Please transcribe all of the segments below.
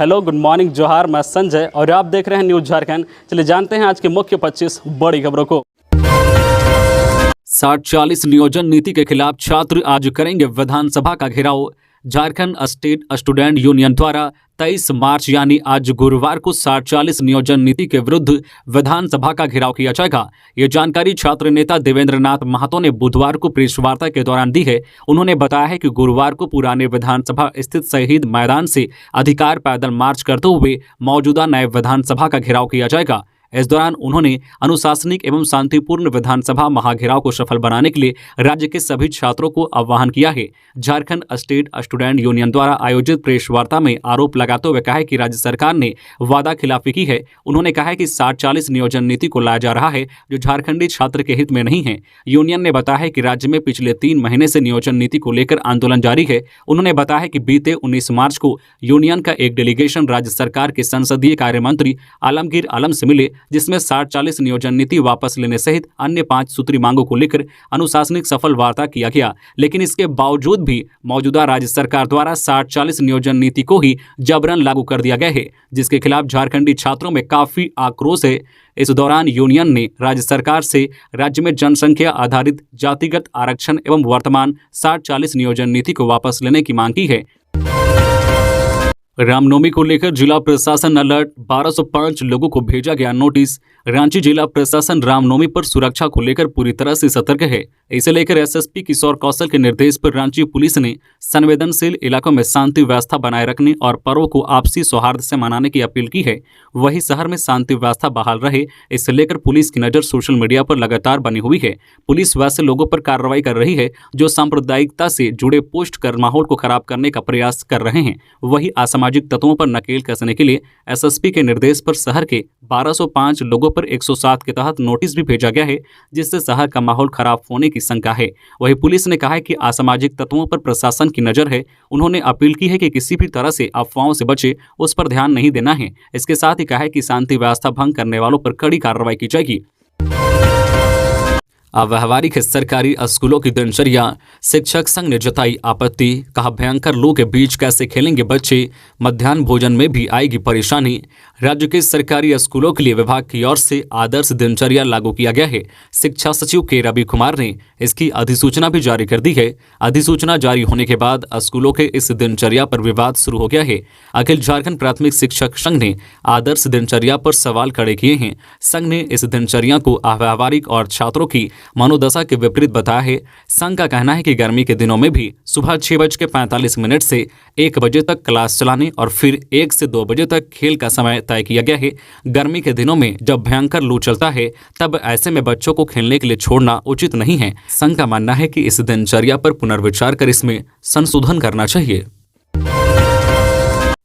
Hello, good morning, जोहार। मैं संजय और आप देख रहे हैं न्यूज़ झारखंड। चलिए जानते हैं आज के मुख्य 25 बड़ी खबरों को। 60-40 नियोजन नीति के खिलाफ छात्र आज करेंगे विधानसभा का घेराव। झारखंड स्टेट स्टूडेंट यूनियन द्वारा 23 मार्च यानी आज गुरुवार को 60-40 नियोजन नीति के विरुद्ध विधानसभा का घेराव किया जाएगा। ये जानकारी छात्र नेता देवेंद्र नाथ महतो ने बुधवार को प्रेस वार्ता के दौरान दी है। उन्होंने बताया है कि गुरुवार को पुराने विधानसभा स्थित शहीद मैदान से अधिकार पैदल मार्च करते हुए मौजूदा नए विधानसभा का घेराव किया जाएगा। इस दौरान उन्होंने अनुशासनिक एवं शांतिपूर्ण विधानसभा महाघेराव को सफल बनाने के लिए राज्य के सभी छात्रों को आह्वान किया है। झारखंड स्टेट स्टूडेंट यूनियन द्वारा आयोजित प्रेस वार्ता में आरोप लगाते हुए कहा है कि राज्य सरकार ने वादा खिलाफी की है। उन्होंने कहा है कि 60-40 नियोजन नीति को लाया जा रहा है जो झारखंडी छात्र के हित में नहीं है। यूनियन ने बताया है कि राज्य में पिछले 3 महीने से नियोजन नीति को लेकर आंदोलन जारी है। उन्होंने बताया है कि बीते 19 मार्च को यूनियन का एक डेलीगेशन राज्य सरकार के संसदीय कार्य मंत्री आलमगीर आलम से मिले, जिसमें 60-40 नियोजन नीति वापस लेने सहित अन्य 5 सूत्री मांगों को लेकर अनुशासनिक सफल वार्ता किया गया। लेकिन इसके बावजूद भी मौजूदा राज्य सरकार द्वारा 60-40 नियोजन नीति को ही जबरन लागू कर दिया गया है, जिसके खिलाफ झारखंडी छात्रों में काफी आक्रोश है। इस दौरान यूनियन ने राज्य सरकार से राज्य में जनसंख्या आधारित जातिगत आरक्षण एवं वर्तमान 60-40 नियोजन नीति को वापस लेने की मांग की है। रामनवमी को लेकर जिला प्रशासन अलर्ट, 1205 लोगों को भेजा गया नोटिस। रांची जिला प्रशासन रामनवमी पर सुरक्षा को लेकर पूरी तरह से सतर्क है। इसे लेकर एसएसपी किशोर कौशल के निर्देश पर रांची पुलिस ने संवेदनशील इलाकों में शांति व्यवस्था बनाए रखने और पर्व को आपसी सौहार्द से मनाने की अपील की है। वहीं शहर में शांति व्यवस्था बहाल रहे, इसे लेकर पुलिस की नजर सोशल मीडिया पर लगातार बनी हुई है। पुलिस वैसे लोगों पर कार्रवाई कर रही है जो सांप्रदायिकता से जुड़े पोस्ट कर माहौल को खराब करने का प्रयास कर रहे हैं। वहीं असामाजिक तत्वों पर नकेल कसने के लिए एसएसपी के निर्देश पर शहर के 1205 लोगों पर 107 के तहत नोटिस भी भेजा गया है, जिससे शहर का माहौल खराब होने की शंका है। वहीं पुलिस ने कहा है कि असामाजिक तत्वों पर प्रशासन की नजर है। उन्होंने अपील की है कि किसी भी तरह से अफवाहों से बचे, उस पर ध्यान नहीं देना है। इसके साथ ही कहा है कि शांति व्यवस्था भंग करने वालों पर कड़ी कार्रवाई की जाएगी। अव्यावहारिक सरकारी स्कूलों की दिनचर्या, शिक्षक संघ ने जताई आपत्ति। कहा भयंकर लू के बीच कैसे खेलेंगे बच्चे, मध्याह्न भोजन में भी आएगी परेशानी। राज्य के सरकारी स्कूलों के लिए विभाग की ओर से आदर्श दिनचर्या लागू किया गया है। शिक्षा सचिव के रवि कुमार ने इसकी अधिसूचना भी जारी कर दी है। अधिसूचना जारी होने के बाद स्कूलों के इस दिनचर्या पर विवाद शुरू हो गया है। अखिल झारखंड प्राथमिक शिक्षक संघ ने आदर्श दिनचर्या पर सवाल खड़े किए हैं। संघ ने इस दिनचर्या को अव्यावहारिक और छात्रों की मनोदशा के विपरीत बताया है। संघ का कहना है कि गर्मी के दिनों में भी सुबह 6:45 से 1 बजे तक क्लास चलाने और फिर 1 से 2 बजे तक खेल का समय तय किया गया है। गर्मी के दिनों में जब भयंकर लू चलता है तब ऐसे में बच्चों को खेलने के लिए छोड़ना उचित नहीं है। संघ का मानना है कि इस दिनचर्या पर पुनर्विचार कर इसमें संशोधन करना चाहिए।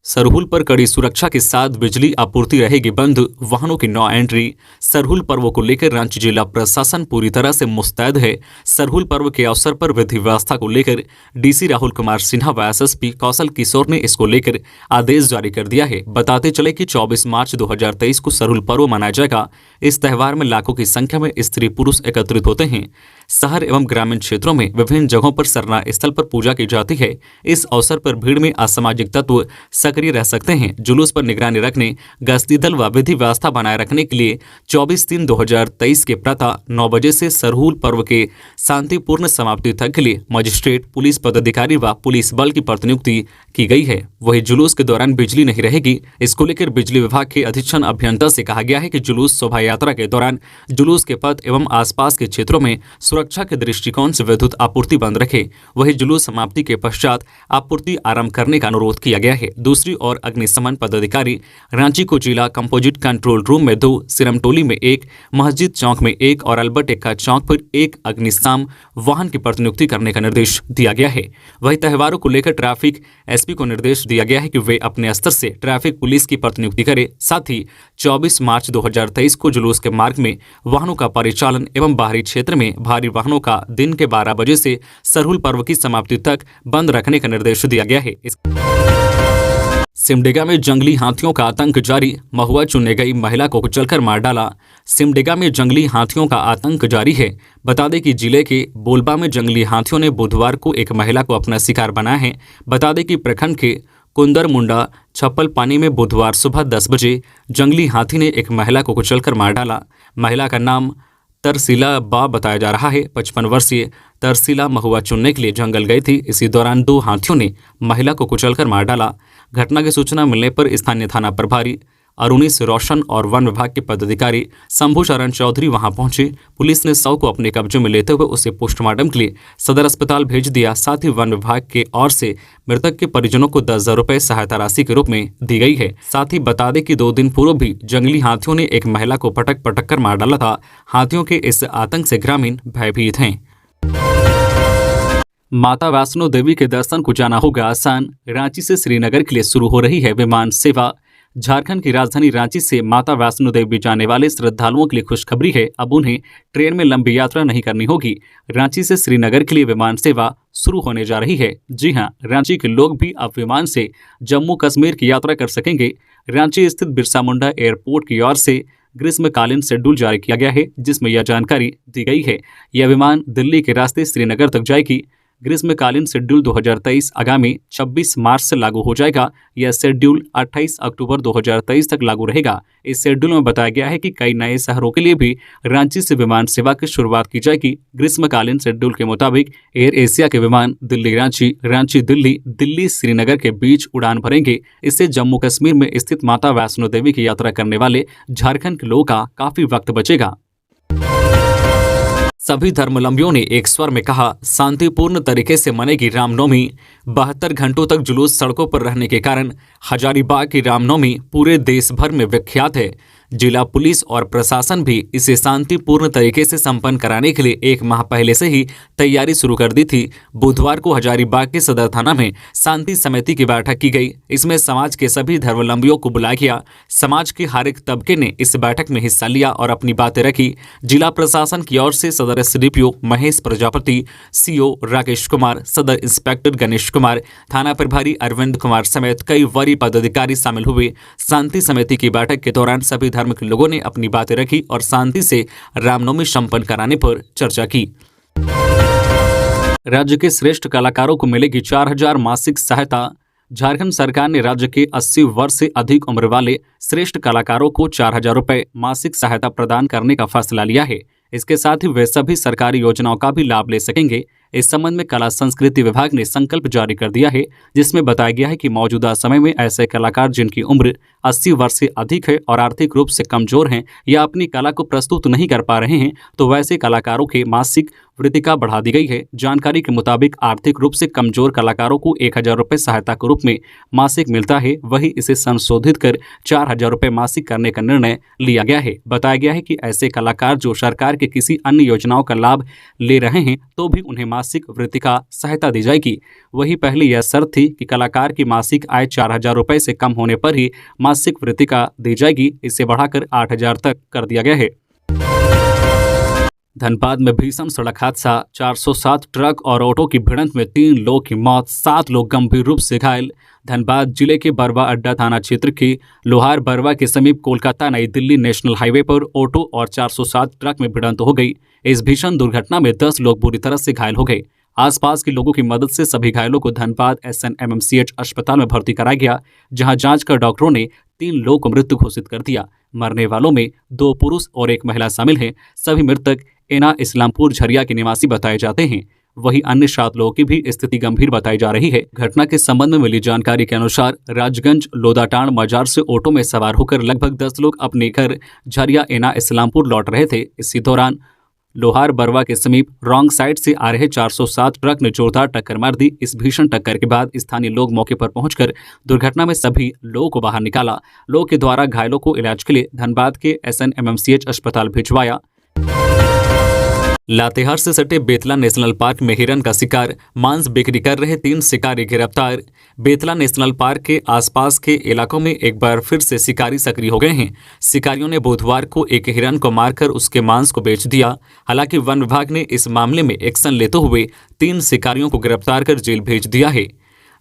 सरहुल पर कड़ी सुरक्षा के साथ बिजली आपूर्ति रहेगी बंद, वाहनों की नो एंट्री। सरहुल पर्व को लेकर रांची जिला प्रशासन पूरी तरह से मुस्तैद है। सरहुल पर्व के अवसर पर विधि व्यवस्था को लेकर डीसी राहुल कुमार सिन्हा व एसएसपी कौशल किशोर ने इसको लेकर आदेश जारी कर दिया है। बताते चले कि 24 मार्च 2023 को सरहुल पर्व मनाया जाएगा। इस त्यौहार में लाखों की संख्या में स्त्री पुरुष एकत्रित होते हैं। शहर एवं ग्रामीण क्षेत्रों में विभिन्न जगहों पर सरना स्थल पर पूजा की जाती है। इस अवसर पर भीड़ में असामाजिक तत्व सक्रिय रह सकते हैं। जुलूस पर निगरानी रखने, गश्ती दल व विधि व्यवस्था बनाए रखने के लिए 24/3/2023 के प्रातः 9 बजे से सरहुल पर्व के शांतिपूर्ण समाप्ति तक के लिए मजिस्ट्रेट, पुलिस पदाधिकारी व पुलिस बल की प्रतिनियुक्ति की गई है। वही जुलूस के दौरान बिजली नहीं रहेगी। इसको लेकर बिजली विभाग के अधीक्षण अभियंता से कहा गया है कि जुलूस शोभा यात्रा के दौरान जुलूस के पथ एवं आसपास के क्षेत्रों में सुरक्षा के दृष्टिकोण से विद्युत आपूर्ति बंद रखे। वही जुलूस समाप्ति के पश्चात आपूर्ति आरंभ करने का अनुरोध किया गया है। दूसरी ओर अग्निशमन पदाधिकारी रांची को जिला कंपोजिट कंट्रोल रूम में 2, सिरमटोली में 1, मस्जिद चौक में 1 और अल्बर्ट एक्का चौक पर 1 अग्निशम वाहन की प्रतिनियुक्ति करने का निर्देश दिया गया है। वही त्योहारों को लेकर ट्रैफिक एसपी को निर्देश दिया गया है कि वे अपने स्तर से ट्रैफिक पुलिस की प्रतिनियुक्ति करें। साथ ही 24 मार्च 2023 को जुलूस के मार्ग में वाहनों का परिचालन एवं बाहरी क्षेत्र में भारी वाहनों का दिन के 12 बजे से सरहुल पर्व की समाप्ति तक बंद रखने का निर्देश दिया गया है। सिमडेगा में जंगली हाथियों का आतंक जारी, महुआ चुनने गई महिला को कुचलकर मार डाला। सिमडेगा में जंगली हाथियों का आतंक जारी है। बता दें कि जिले के बोलबा में जंगली हाथियों ने बुधवार को एक महिला को अपना शिकार बनाया है। बता दें कि प्रखंड के कुंदर मुंडा छप्पल पानी में बुधवार सुबह 10 बजे जंगली हाथी ने एक महिला को कुचलकर मार डाला। महिला का नाम तरसीला बा बताया जा रहा है। 55 वर्षीय तरसीला महुआ चुनने के लिए जंगल गई थी। इसी दौरान 2 हाथियों ने महिला को कुचलकर मार डाला। घटना की सूचना मिलने पर स्थानीय थाना प्रभारी अरुणीश रोशन और वन विभाग के पदाधिकारी शंभू शरण चौधरी वहां पहुंचे। पुलिस ने शव को अपने कब्जे में लेते हुए उसे पोस्टमार्टम के लिए सदर अस्पताल भेज दिया। साथ ही वन विभाग के ओर से मृतक के परिजनों को 10,000 रुपये सहायता राशि के रूप में दी गई है। साथ ही बता दें कि 2 दिन पूर्व भी जंगली हाथियों ने एक महिला को पटक पटक कर मार डाला था। हाथियों के इस आतंक से ग्रामीण भयभीत हैं। माता वैष्णो देवी के दर्शन को जाना होगा आसान। रांची से श्रीनगर के लिए शुरू हो रही है विमान सेवा। झारखंड की राजधानी रांची से माता वैष्णो देवी जाने वाले श्रद्धालुओं के लिए खुशखबरी है। अब उन्हें ट्रेन में लंबी यात्रा नहीं करनी होगी। रांची से श्रीनगर के लिए विमान सेवा शुरू होने जा रही है। जी हां, रांची के लोग भी अब विमान से जम्मू कश्मीर की यात्रा कर सकेंगे। रांची स्थित बिरसा मुंडा एयरपोर्ट की ओर से ग्रीष्मकालीन शेड्यूल जारी किया गया है, जिसमें यह जानकारी दी गई है। यह विमान दिल्ली के रास्ते श्रीनगर तक जाएगी। ग्रीष्मकालीन शेड्यूल 2023 आगामी 26 मार्च से लागू हो जाएगा। यह शेड्यूल 28 अक्टूबर 2023 तक लागू रहेगा। इस शेड्यूल में बताया गया है कि कई नए शहरों के लिए भी रांची से विमान सेवा की शुरुआत की जाएगी। ग्रीष्मकालीन शेड्यूल के मुताबिक एयर एशिया के विमान दिल्ली रांची, रांची दिल्ली, दिल्ली श्रीनगर के बीच उड़ान भरेंगे। इससे जम्मू कश्मीर में स्थित माता वैष्णो देवी की यात्रा करने वाले झारखंड के लोगों का काफी वक्त बचेगा। सभी धर्मावलंबियों ने एक स्वर में कहा, शांतिपूर्ण तरीके से मनेगी रामनवमी। 72 घंटों तक जुलूस सड़कों पर रहने के कारण हजारीबाग की रामनवमी पूरे देश भर में विख्यात है। जिला पुलिस और प्रशासन भी इसे शांतिपूर्ण तरीके से संपन्न कराने के लिए 1 माह पहले से ही तैयारी शुरू कर दी थी। बुधवार को हजारीबाग के सदर थाना में शांति समिति की बैठक की गई। इसमें समाज के सभी धर्मावलंबियों को बुलाया गया। समाज के हर एक तबके ने इस बैठक में हिस्सा लिया और अपनी बातें रखी। जिला प्रशासन की ओर से सदर एसडीपीओ महेश प्रजापति, सीओ राकेश कुमार, सदर इंस्पेक्टर गणेश कुमार, थाना प्रभारी अरविंद कुमार समेत कई वरीय पदाधिकारी शामिल हुए। शांति समिति की बैठक के दौरान सभी धर्म के लोगों ने अपनी बातें रखी और शांति से रामनवमी संपन्न कराने पर चर्चा की। राज्य के श्रेष्ठ कलाकारों को मिलेगी 4,000 मासिक सहायता। झारखंड सरकार ने राज्य के 80 वर्ष से अधिक उम्र वाले श्रेष्ठ कलाकारों को 4,000 रुपये मासिक सहायता प्रदान करने का फैसला लिया है। इसके साथ ही वे सभी सरकारी योजनाओं का भी लाभ ले सकेंगे। इस संबंध में कला संस्कृति विभाग ने संकल्प जारी कर दिया है, जिसमें बताया गया है कि मौजूदा समय में ऐसे कलाकार जिनकी उम्र 80 वर्ष से अधिक है और आर्थिक रूप से कमजोर हैं या अपनी कला को प्रस्तुत नहीं कर पा रहे हैं, तो वैसे कलाकारों के मासिक वृत्तिका बढ़ा दी गई है। जानकारी के मुताबिक आर्थिक रूप से कमजोर कलाकारों को 1,000 रुपये सहायता के रूप में मासिक मिलता है। वहीं इसे संशोधित कर 4,000 रुपये मासिक करने का निर्णय लिया गया है। बताया गया है कि ऐसे कलाकार जो सरकार के किसी अन्य योजनाओं का लाभ ले रहे हैं तो भी उन्हें मासिक वृत्तिका सहायता दी जाएगी। वहीं पहले यह शर्त थी कि कलाकार की मासिक आय 4,000 रुपये से कम होने पर ही मासिक वृत्तिका दी जाएगी। इसे बढ़ाकर 8,000 तक कर दिया गया है। धनबाद में भीषण सड़क हादसा, 407 ट्रक और ऑटो की भिड़ंत में 3 लोगों की मौत, 7 लोग गंभीर रूप से घायल। धनबाद जिले के बरवा अड्डा थाना क्षेत्र के लोहार बरवा के समीप कोलकाता नई दिल्ली नेशनल हाईवे पर ऑटो और 407 ट्रक में भिड़ंत हो गई। इस भीषण दुर्घटना में 10 लोग बुरी तरह से घायल हो गए। आसपास के लोगों की मदद से सभी घायलों को धनबाद SNMMCH अस्पताल में भर्ती कराया गया, जहां जांच कर डॉक्टरों ने 3 लोगों को मृत घोषित कर दिया। मरने वालों में 2 पुरुष और 1 महिला शामिल हैं। सभी मृतक एना इस्लामपुर झरिया के निवासी बताए जाते हैं। वहीं अन्य 7 लोगों की भी स्थिति गंभीर बताई जा रही है। घटना के संबंध में मिली जानकारी के अनुसार राजगंज लोदाटाण बाजार से ऑटो में सवार होकर लगभग 10 लोग अपने घर झरिया एना इस्लामपुर लौट रहे थे। इसी दौरान लोहार बरवा के समीप रॉन्ग साइड से आ रहे 407 ट्रक ने जोरदार टक्कर मार दी। इस भीषण टक्कर के बाद स्थानीय लोग मौके पर पहुंचकर दुर्घटना में सभी लोगों को बाहर निकाला। लोगों के द्वारा घायलों को इलाज के लिए धनबाद के SNMMCH अस्पताल भिजवाया। लातेहार से सटे बेतला नेशनल पार्क में हिरन का शिकार, मांस बिक्री कर रहे 3 शिकारी गिरफ्तार। बेतला नेशनल पार्क के आसपास के इलाकों में एक बार फिर से शिकारी सक्रिय हो गए हैं। शिकारियों ने बुधवार को एक हिरन को मारकर उसके मांस को बेच दिया। हालांकि वन विभाग ने इस मामले में एक्शन लेते हुए 3 शिकारियों को गिरफ्तार कर जेल भेज दिया है।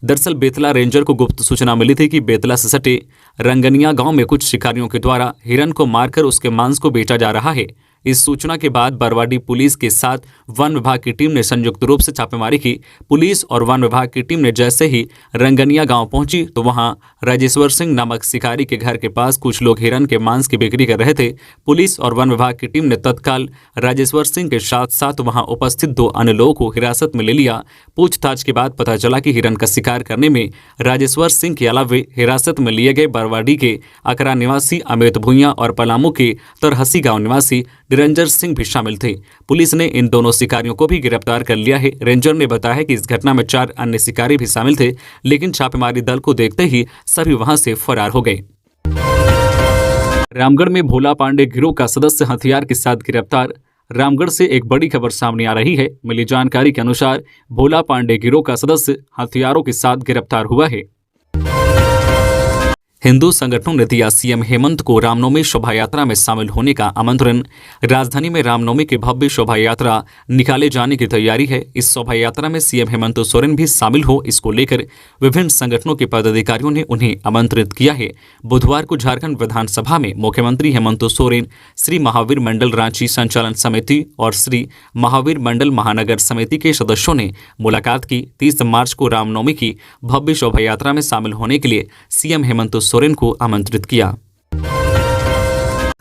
दरअसल बेतला रेंजर को गुप्त सूचना मिली थी कि बेतला से सटे रंगनिया गांव में कुछ शिकारियों के द्वारा हिरन को मारकर उसके मांस को बेचा जा रहा है। इस सूचना के बाद बरवाडी पुलिस के साथ वन विभाग की टीम ने संयुक्त रूप से छापेमारी की। पुलिस और वन विभाग की टीम ने जैसे ही रंगनिया गांव पहुंची तो वहां राजेश्वर सिंह नामक शिकारी के घर के पास कुछ लोग हिरन के मांस की बिक्री कर रहे थे। पुलिस और वन विभाग की टीम ने तत्काल राजेश्वर सिंह के साथ साथ वहां उपस्थित 2 अन्य लोगों को हिरासत में ले लिया। पूछताछ के बाद पता चला कि हिरन का शिकार करने में राजेश्वर सिंह के अलावे हिरासत में लिए गए बरवाडी के अकरा निवासी अमित भुइयां और पलामू के तरहसी गांव निवासी निरंजन सिंह भी शामिल थे। पुलिस ने इन दोनों शिकारियों को भी गिरफ्तार कर लिया है। रेंजर ने बताया कि इस घटना में 4 अन्य शिकारी भी शामिल थे, लेकिन छापेमारी दल को देखते ही सभी वहां से फरार हो गए। रामगढ़ में भोला पांडे गिरोह का सदस्य हथियार के साथ गिरफ्तार। रामगढ़ से एक बड़ी खबर सामने आ रही है। मिली जानकारी के अनुसार भोला पांडे गिरोह का सदस्य हथियारों के साथ गिरफ्तार हुआ है। हिंदू संगठनों ने दिया सीएम हेमंत को रामनवमी शोभा यात्रा में शामिल होने का आमंत्रण। राजधानी में रामनवमी की भव्य शोभा यात्रा निकाले जाने की तैयारी है। इस शोभा यात्रा में सीएम हेमंत सोरेन भी शामिल हो, इसको लेकर विभिन्न संगठनों के पदाधिकारियों ने उन्हें आमंत्रित किया है। बुधवार को झारखंड विधानसभा में मुख्यमंत्री हेमंत सोरेन, श्री महावीर मंडल रांची संचालन समिति और श्री महावीर मंडल महानगर समिति के सदस्यों ने मुलाकात की। 30 मार्च को रामनवमी की भव्य शोभा यात्रा में शामिल होने के लिए सीएम हेमंत सोरेन को आमंत्रित किया।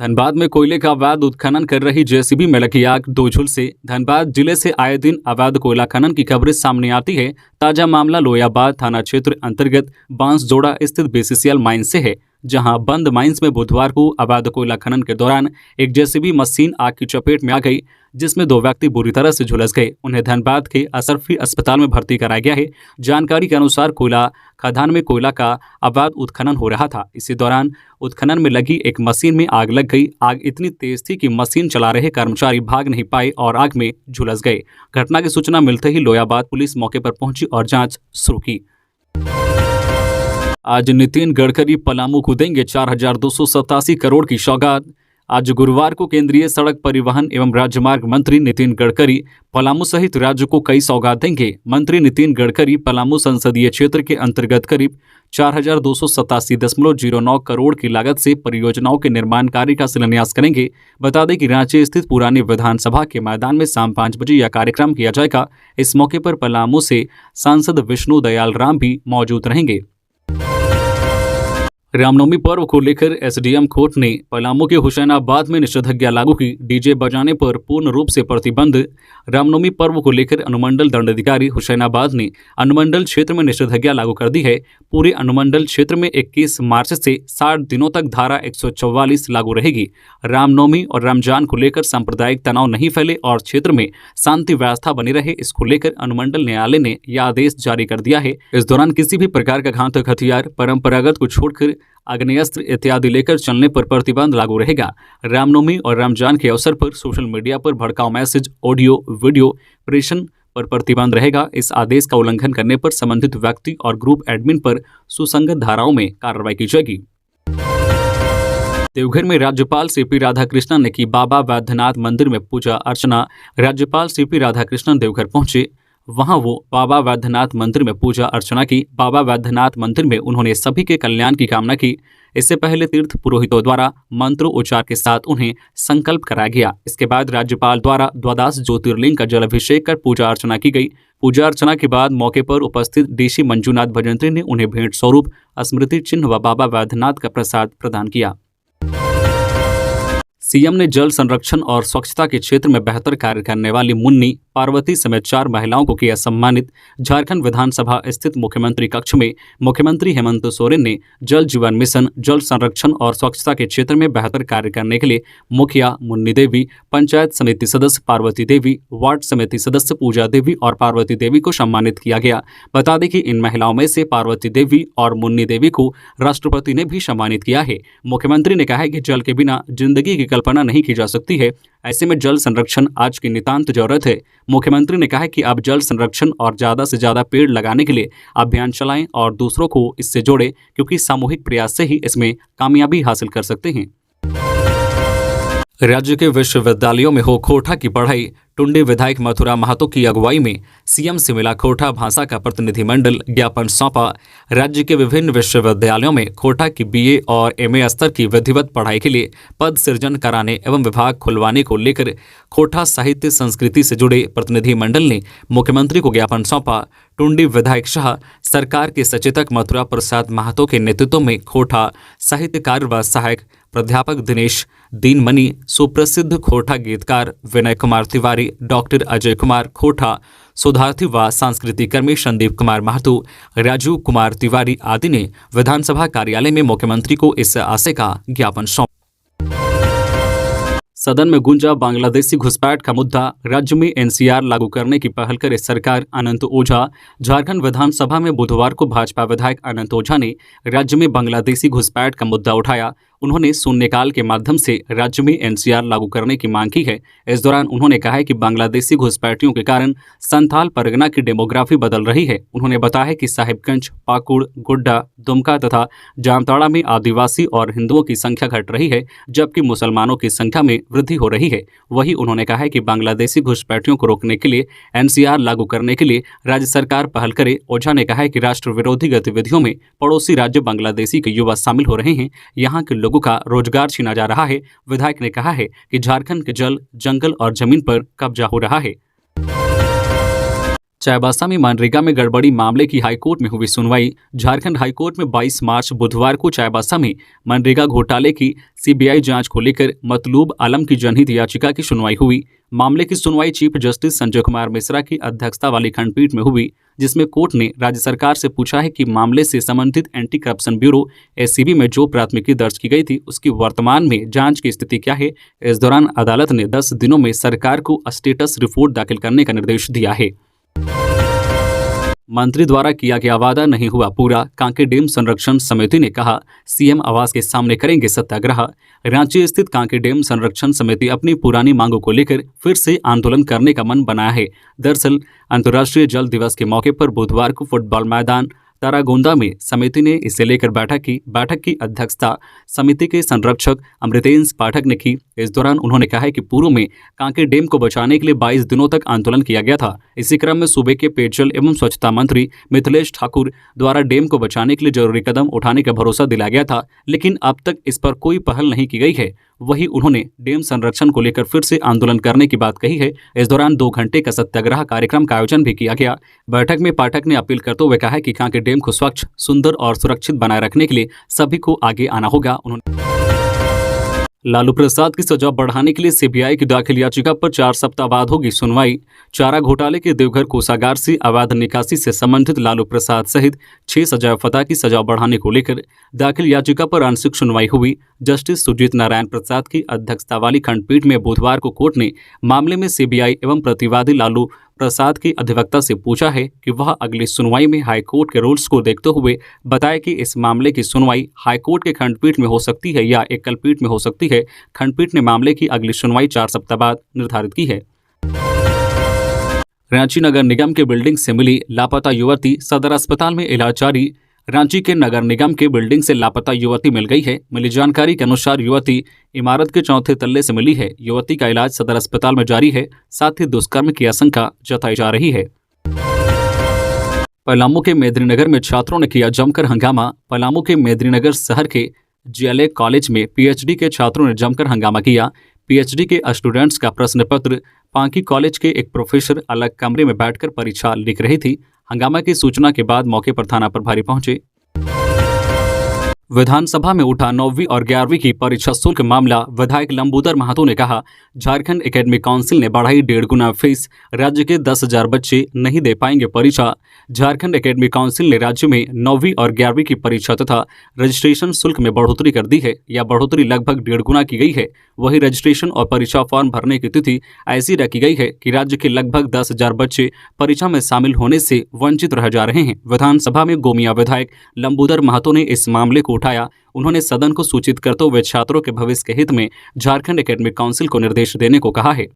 धनबाद में कोयले का अवैध उत्खनन कर रही जेसीबी में लगी आग, 2 झुलसे। धनबाद जिले से आए दिन अवैध कोयला खनन की खबरें सामने आती है। ताजा मामला लोयाबाद थाना क्षेत्र अंतर्गत बांसजोड़ा स्थित बीसीसीएल माइन से है, जहां बंद माइंस में बुधवार को अवैध कोयला खनन के दौरान एक जेसीबी मशीन आग की चपेट में आ गई, जिसमें 2 व्यक्ति बुरी तरह से झुलस गए। उन्हें धनबाद के असरफी अस्पताल में भर्ती कराया गया है। जानकारी के अनुसार कोयला खदान में कोयला का अवैध उत्खनन हो रहा था। इसी दौरान उत्खनन में लगी एक मशीन में आग लग गई। आग इतनी तेज थी कि मशीन चला रहे कर्मचारी भाग नहीं पाए और आग में झुलस गए। घटना की सूचना मिलते ही लोयाबाद पुलिस मौके पर पहुंची और जांच शुरू की। आज नितिन गडकरी पलामू को देंगे 4,287 करोड़ की सौगात। आज गुरुवार को केंद्रीय सड़क परिवहन एवं राजमार्ग मंत्री नितिन गडकरी पलामू सहित राज्य को कई सौगात देंगे। मंत्री नितिन गडकरी पलामू संसदीय क्षेत्र के अंतर्गत करीब 4,287.09 करोड़ की लागत से परियोजनाओं के निर्माण कार्य का शिलान्यास करेंगे। बता दें कि रांची स्थित पुरानी विधानसभा के मैदान में शाम 5 बजे यह कार्यक्रम किया जाएगा। इस मौके पर पलामू से सांसद विष्णु दयाल राम भी मौजूद रहेंगे। रामनवमी पर्व को लेकर एसडीएम कोर्ट ने पलामू के हुसैनाबाद में निषेधाज्ञा लागू की। डीजे बजाने पर पूर्ण रूप से प्रतिबंध। रामनवमी पर्व को लेकर अनुमंडल दंडाधिकारी हुसैनाबाद ने अनुमंडल क्षेत्र में निषेधाज्ञा लागू कर दी है। पूरे अनुमंडल क्षेत्र में 21 मार्च से 60 दिनों तक धारा 144 लागू रहेगी। रामनवमी और रमजान को लेकर सांप्रदायिक तनाव नहीं फैले और क्षेत्र में शांति व्यवस्था बनी रहे, इसको लेकर अनुमंडल न्यायालय ने यह आदेश जारी कर दिया है। इस दौरान किसी भी प्रकार का घातक हथियार, परंपरागत को छोड़कर आग्नेयास्त्र इत्यादि लेकर चलने पर प्रतिबंध लागू रहेगा। रामनवमी और रमजान के अवसर पर सोशल मीडिया पर भड़काऊ मैसेज, ऑडियो, वीडियो प्रेषण पर प्रतिबंध रहेगा। इस आदेश का उल्लंघन करने पर संबंधित व्यक्ति और ग्रुप एडमिन पर सुसंगत धाराओं में कार्रवाई की जाएगी। देवघर में राज्यपाल सीपी राधाकृष्णन ने की बाबा वैद्यनाथ मंदिर में पूजा अर्चना। राज्यपाल सीपी राधाकृष्णन देवघर पहुंचे, वहां वो बाबा वैद्यनाथ मंदिर में पूजा अर्चना की। बाबा वैद्यनाथ मंदिर में उन्होंने सभी के कल्याण की कामना की। इससे पहले तीर्थ पुरोहितों द्वारा मंत्रोच्चार के साथ उन्हें संकल्प कराया गया। इसके बाद राज्यपाल द्वारा द्वादश ज्योतिर्लिंग का जलाभिषेक कर पूजा अर्चना की गई। पूजा अर्चना के बाद मौके पर उपस्थित डीसी मंजूनाथ भजंत्री ने उन्हें भेंट स्वरूप स्मृति चिन्ह व बाबा वैद्यनाथ का प्रसाद प्रदान किया। सीएम ने जल संरक्षण और स्वच्छता के क्षेत्र में बेहतर कार्य करने वाली मुन्नी पार्वती समेत 4 महिलाओं को किया सम्मानित। झारखंड विधानसभा स्थित मुख्यमंत्री कक्ष में मुख्यमंत्री हेमंत सोरेन ने जल जीवन मिशन, जल संरक्षण और स्वच्छता के क्षेत्र में बेहतर कार्य करने के लिए मुखिया मुन्नी देवी, पंचायत समिति सदस्य पार्वती देवी, वार्ड समिति सदस्य पूजा देवी और पार्वती देवी को सम्मानित किया गया। बता दें कि इन महिलाओं में से पार्वती देवी और मुन्नी देवी को राष्ट्रपति ने भी सम्मानित किया है। मुख्यमंत्री ने कहा है कि जल के बिना जिंदगी की कल्पना नहीं की जा सकती है, ऐसे में जल संरक्षण आज की नितांत जरूरत है। मुख्यमंत्री ने कहा है कि आप जल संरक्षण और ज़्यादा से ज़्यादा पेड़ लगाने के लिए अभियान चलाएं और दूसरों को इससे जोड़ें, क्योंकि सामूहिक प्रयास से ही इसमें कामयाबी हासिल कर सकते हैं। राज्य के विश्वविद्यालयों में हो कोटा की पढ़ाई, टुंडी विधायक मथुरा महतो की अगुवाई में सीएम से मिला खोटा भाषा का प्रतिनिधिमंडल, ज्ञापन सौंपा। राज्य के विभिन्न विश्वविद्यालयों में खोटा की बीए और एमए स्तर की विधिवत पढ़ाई के लिए पद सृजन कराने एवं विभाग खुलवाने को लेकर खोटा साहित्य संस्कृति से जुड़े प्रतिनिधिमंडल ने मुख्यमंत्री को ज्ञापन सौंपा। टुंडी विधायक शाह सरकार के सचेतक मथुरा प्रसाद महतो के नेतृत्व में खोटा साहित्यकार व सहायक प्राध्यापक दिनेश दीनमणि, सुप्रसिद्ध खोटा गीतकार विनय कुमार तिवारी, डॉक्टर अजय कुमार खोटा, शोधार्थी व सांस्कृतिक कर्मी संदीप कुमार महतो, राजू कुमार तिवारी आदि ने विधानसभा कार्यालय में मुख्यमंत्री को इस आशय का ज्ञापन सौंपा। सदन में गूंजा बांग्लादेशी घुसपैठ का मुद्दा, राज्य में एनसीआर लागू करने की पहल करे सरकार। अनंत ओझा। झारखंड विधानसभा में बुधवार को भाजपा विधायक अनंत ओझा ने राज्य में बांग्लादेशी घुसपैठ का मुद्दा उठाया। उन्होंने शून्यकाल के माध्यम से राज्य में एनसीआर लागू करने की मांग की है। इस दौरान उन्होंने कहा है कि बांग्लादेशी घुसपैठियों के कारण संथाल परगना की डेमोग्राफी बदल रही है। उन्होंने बताया कि साहिबगंज, पाकुड़, गोड्डा, दुमका तथा जामताड़ा में आदिवासी और हिंदुओं की संख्या घट रही है, जबकि मुसलमानों की संख्या में वृद्धि हो रही है। वहीं उन्होंने कहा है कि बांग्लादेशी घुसपैठियों को रोकने के लिए एनसीआर लागू करने के लिए राज्य सरकार पहल करे। ओझा ने कहा है कि राष्ट्र विरोधी गतिविधियों में पड़ोसी राज्य बांग्लादेशी के युवा शामिल हो रहे हैं, यहाँ के लोगों का रोजगार छीना जा रहा है। विधायक ने कहा है कि झारखंड के जल, जंगल और जमीन पर कब्जा हो रहा है। चाईबासा में मनरेगा में गड़बड़ी मामले की हाईकोर्ट में हुई सुनवाई। झारखंड हाईकोर्ट में 22 मार्च बुधवार को चाईबासा में मनरेगा घोटाले की सीबीआई जांच को लेकर मतलूब आलम की जनहित याचिका की सुनवाई हुई। मामले की सुनवाई चीफ जस्टिस संजय कुमार मिश्रा की अध्यक्षता वाली खंडपीठ में हुई, जिसमें कोर्ट ने राज्य सरकार से पूछा है कि मामले से संबंधित एंटी करप्शन ब्यूरो एसीबी में जो प्राथमिकी दर्ज की गई थी उसकी वर्तमान में जांच की स्थिति क्या है। इस दौरान अदालत ने 10 दिनों में सरकार को स्टेटस रिपोर्ट दाखिल करने का निर्देश दिया है। मंत्री द्वारा किया गया वादा नहीं हुआ पूरा, कांके डैम संरक्षण समिति ने कहा। सीएम आवास के सामने करेंगे सत्याग्रह। रांची स्थित कांके डैम संरक्षण समिति अपनी पुरानी मांगों को लेकर फिर से आंदोलन करने का मन बनाया है। दरअसल अंतर्राष्ट्रीय जल दिवस के मौके पर बुधवार को फुटबॉल मैदान तारागोंदा में समिति ने इसे लेकर बैठक की अध्यक्षता समिति के संरक्षक अमृतेश पाठक ने की। इस दौरान उन्होंने कहा है कि पूर्व में कांके डैम को बचाने के लिए 22 दिनों तक आंदोलन किया गया था। इसी क्रम में सूबे के पेयजल एवं स्वच्छता मंत्री मिथिलेश ठाकुर द्वारा डैम को बचाने के लिए जरूरी कदम उठाने का भरोसा दिलाया गया था, लेकिन अब तक इस पर कोई पहल नहीं की गई है। वहीं उन्होंने डैम संरक्षण को लेकर फिर से आंदोलन करने की बात कही है। इस दौरान 2 घंटे का सत्याग्रह कार्यक्रम का आयोजन भी किया गया। बैठक में पाठक ने अपील करते हुए कहा कि कांके डैम को स्वच्छ, सुंदर और सुरक्षित बनाए रखने के लिए सभी को आगे आना होगा। उन्होंने लालू प्रसाद की सजा बढ़ाने के लिए सीबीआई की दाखिल याचिका पर 4 सप्ताह बाद होगी सुनवाई। चारा घोटाले के देवघर कोषागार से अवैध निकासी से संबंधित लालू प्रसाद सहित 6 सजायाफ्ता की सजा बढ़ाने को लेकर दाखिल याचिका पर आंशिक सुनवाई हुई। जस्टिस सुजीत नारायण प्रसाद की अध्यक्षता वाली खंडपीठ में बुधवार को कोर्ट ने मामले में सीबीआई एवं प्रतिवादी लालू प्रसाद की अधिवक्ता से पूछा है कि वह अगली सुनवाई में हाईकोर्ट के रूल्स को देखते हुए बताए कि इस मामले की सुनवाई हाईकोर्ट के खंडपीठ में हो सकती है या एकल पीठ में हो सकती है। खंडपीठ ने मामले की अगली सुनवाई 4 सप्ताह बाद निर्धारित की है। रांची नगर निगम के बिल्डिंग से मिली लापता युवती, सदर अस्पताल में इलाज जारी। रांची के नगर निगम के बिल्डिंग से लापता युवती मिल गई है। मिली जानकारी के अनुसार युवती इमारत के 4थे तल्ले से मिली है। युवती का इलाज सदर अस्पताल में जारी है। साथ ही दुष्कर्म की आशंका जताई जा रही है। पलामू के मेदिनीनगर में छात्रों ने किया जमकर हंगामा। पलामू के मेदिनीनगर शहर के जेएलए कॉलेज में पीएचडी के छात्रों ने जमकर हंगामा किया। पीएचडी के स्टूडेंट्स का प्रश्न पत्र पांकी कॉलेज के एक प्रोफेसर अलग कमरे में बैठकर परीक्षा लिख रही थी। हंगामा की सूचना के बाद मौके पर थाना प्रभारी पहुंचे। विधानसभा में उठा 9वीं और 11वीं की परीक्षा शुल्क मामला। विधायक लंबूदर महतो ने कहा, झारखंड एकेडमिक काउंसिल ने बढ़ाई 1.5 गुना फीस, राज्य के 10,000 बच्चे नहीं दे पाएंगे परीक्षा। झारखंड एकेडमिक काउंसिल ने राज्य में 9वीं और 11वीं की परीक्षा तथा रजिस्ट्रेशन शुल्क में बढ़ोतरी कर दी है। यह बढ़ोतरी लगभग 1.5 गुना की गई है। वहीं रजिस्ट्रेशन और परीक्षा फॉर्म भरने की तिथि ऐसी रखी गई है कि राज्य के लगभग 10,000 बच्चे परीक्षा में शामिल होने से वंचित रह जा रहे हैं। विधानसभा में गोमिया विधायक लंबूदर महतो ने इस मामले को उठाया। उन्होंने सदन को सूचित करते हुए छात्रों के भविष्य के हित में झारखंड एकेडमिक काउंसिल को निर्देश देने को कहा है।